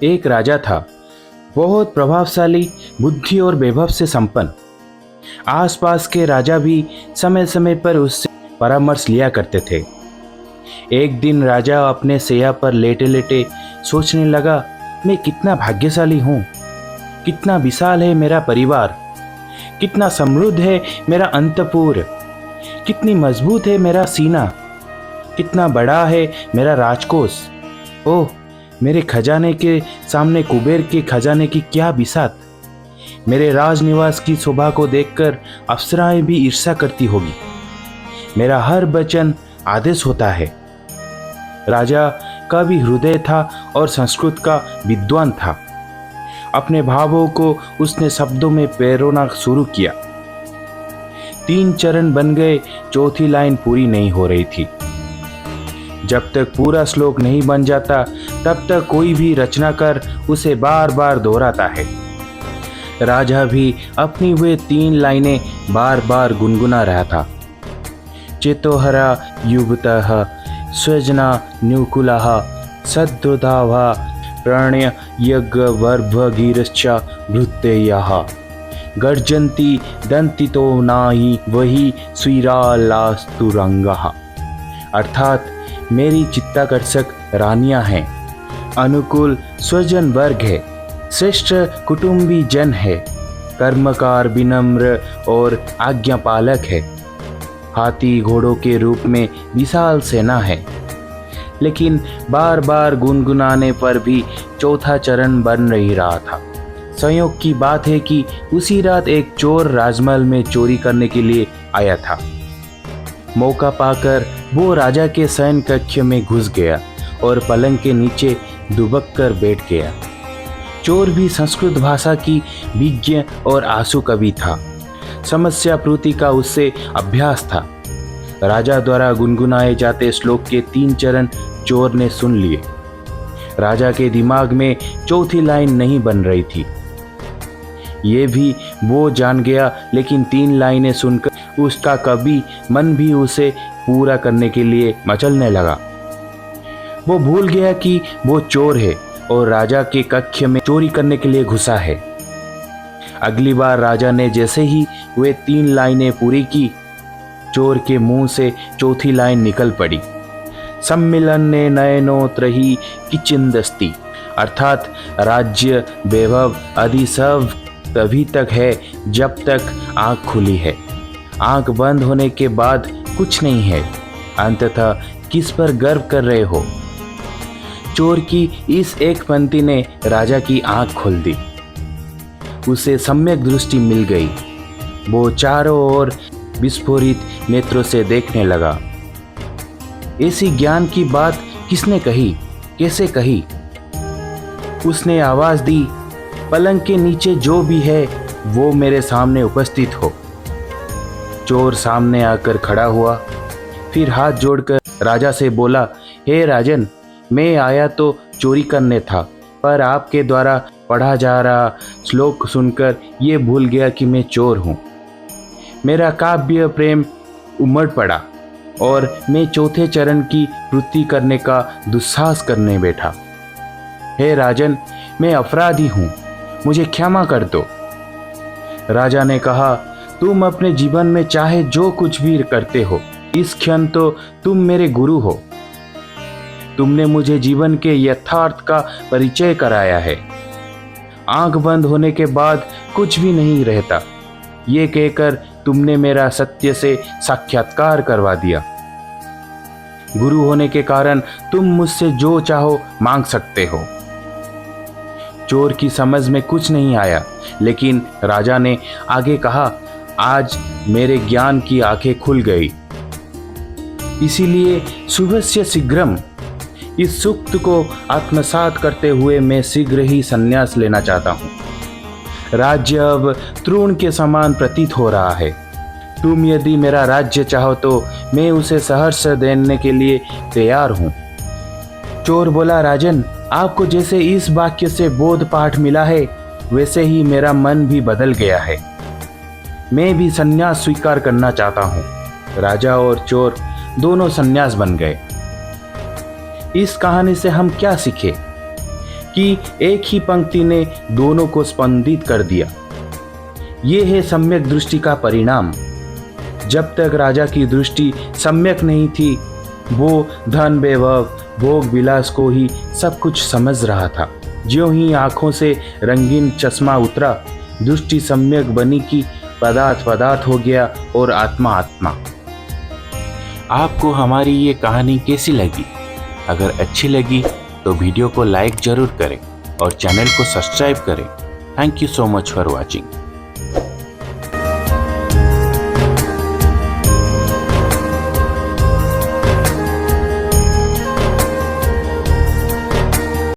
एक राजा था, बहुत प्रभावशाली, बुद्धि और वैभव से संपन्न। आसपास के राजा भी समय समय पर उससे परामर्श लिया करते थे। एक दिन राजा अपने शैया पर लेटे लेटे सोचने लगा, मैं कितना भाग्यशाली हूँ, कितना विशाल है मेरा परिवार, कितना समृद्ध है मेरा अंतपुर, कितनी मजबूत है मेरा सीना, कितना बड़ा है मेरा राजकोष। ओह, मेरे खजाने के सामने कुबेर के खजाने की क्या बिसात। मेरे राजनिवास की शोभा को देखकर अप्सराएं भी ईर्ष्या करती होगी। मेरा हर वचन आदेश होता है। राजा का भी हृदय था और संस्कृत का विद्वान था। अपने भावों को उसने शब्दों में पिरोना शुरू किया। 3 चरण बन गए, चौथी लाइन पूरी नहीं हो रही थी। जब तक पूरा श्लोक नहीं बन जाता तब तक कोई भी रचनाकार उसे बार बार दोहराता है। राजा भी अपनी वे 3 लाइनें बार बार गुनगुना रहा था। चेतोहरा युवतः स्वजना न्यूकुलः सद्रुधावा प्रणय यज्ञ वर्भगीरश्च भृत्ययः गर्जन्ति दंतितो नाहि वही स्वीरालास्तुरंगः। अर्थात मेरी चित्ताकर्षक रानियां हैं, अनुकूल स्वजन वर्ग है, श्रेष्ठ कुटुंबी जन है, कर्मकार विनम्र और आज्ञापालक है, हाथी घोड़ों के रूप में विशाल सेना है। लेकिन बार बार गुनगुनाने पर भी चौथा चरण बन नहीं रहा था। संयोग की बात है कि उसी रात एक चोर राजमहल में चोरी करने के लिए आया था। मौका पाकर वो राजा के शयन कक्ष में घुस गया और पलंग के नीचे दुबक कर बैठ गया। चोर भी संस्कृत भाषा की विज्ञ और आंसू कवि था। समस्या पूर्ति का उससे अभ्यास था। राजा द्वारा गुनगुनाए जाते श्लोक के 3 चरण चोर ने सुन लिए। राजा के दिमाग में चौथी लाइन नहीं बन रही थी, ये भी वो जान गया। लेकिन 3 लाइनें सुनकर उसका कवि मन भी उसे पूरा करने के लिए मचलने लगा। वो भूल गया कि वो चोर है और राजा के कक्ष में चोरी करने के लिए घुसा है। अगली बार राजा ने जैसे ही वे 3 लाइनें पूरी की, चोर के मुंह से चौथी लाइन निकल पड़ी। सम्मिलन ने नयनोत्रही किचिंदस्ती, अर्थात राज्य वैभव आदि सब तभी तक है जब तक आंख खुली है। आंख बंद होने के बाद कुछ नहीं है। अंततः किस पर गर्व कर रहे हो? चोर की इस एक पंक्ति ने राजा की आंख खोल दी। उसे सम्यक दृष्टि मिल गई। वो चारों ओर विस्फोरित नेत्रों से देखने लगा। ऐसी ज्ञान की बात किसने कही, कैसे कही? उसने आवाज दी, पलंग के नीचे जो भी है वो मेरे सामने उपस्थित हो। चोर सामने आकर खड़ा हुआ, फिर हाथ जोड़कर राजा से बोला, हे राजन, मैं आया तो चोरी करने था, पर आपके द्वारा पढ़ा जा रहा श्लोक सुनकर ये भूल गया कि मैं चोर हूँ। मेरा काव्य प्रेम उमड़ पड़ा और मैं चौथे चरण की पूर्ति करने का दुस्साहस करने बैठा। हे राजन, मैं अपराधी हूँ, मुझे क्षमा कर दो। राजा ने कहा, तुम अपने जीवन में चाहे जो कुछ भी करते हो, इस क्षण तो तुम मेरे गुरु हो। तुमने मुझे जीवन के यथार्थ का परिचय कराया है। आंख बंद होने के बाद कुछ भी नहीं रहता, ये कहकर तुमने मेरा सत्य से साक्षात्कार करवा दिया। गुरु होने के कारण तुम मुझसे जो चाहो मांग सकते हो। चोर की समझ में कुछ नहीं आया, लेकिन राजा ने आगे कहा, आज मेरे ज्ञान की आंखें खुल गई, इसीलिए शुभस्य शीघ्रम, इस सूक्त को आत्मसात करते हुए मैं शीघ्र ही संन्यास लेना चाहता हूँ। राज्य अब तृण के समान प्रतीत हो रहा है। तुम यदि मेरा राज्य चाहो तो मैं उसे सहर्ष देने के लिए तैयार हूँ। चोर बोला, राजन, आपको जैसे इस वाक्य से बोध पाठ मिला है, वैसे ही मेरा मन भी बदल गया है। मैं भी संन्यास स्वीकार करना चाहता हूँ। राजा और चोर दोनों संन्यास बन गए। इस कहानी से हम क्या सीखे? कि एक ही पंक्ति ने दोनों को स्पंदित कर दिया। ये है सम्यक दृष्टि का परिणाम। जब तक राजा की दृष्टि सम्यक नहीं थी, वो धन वैभव भोग विलास को ही सब कुछ समझ रहा था। ज्यों ही आंखों से रंगीन चश्मा उतरा, दृष्टि सम्यक बनी कि पदार्थ पदार्थ हो गया और आत्मा आत्मा। आपको हमारी ये कहानी कैसी लगी? अगर अच्छी लगी तो वीडियो को लाइक जरूर करें और चैनल को सब्सक्राइब करें। Thank you so much for watching.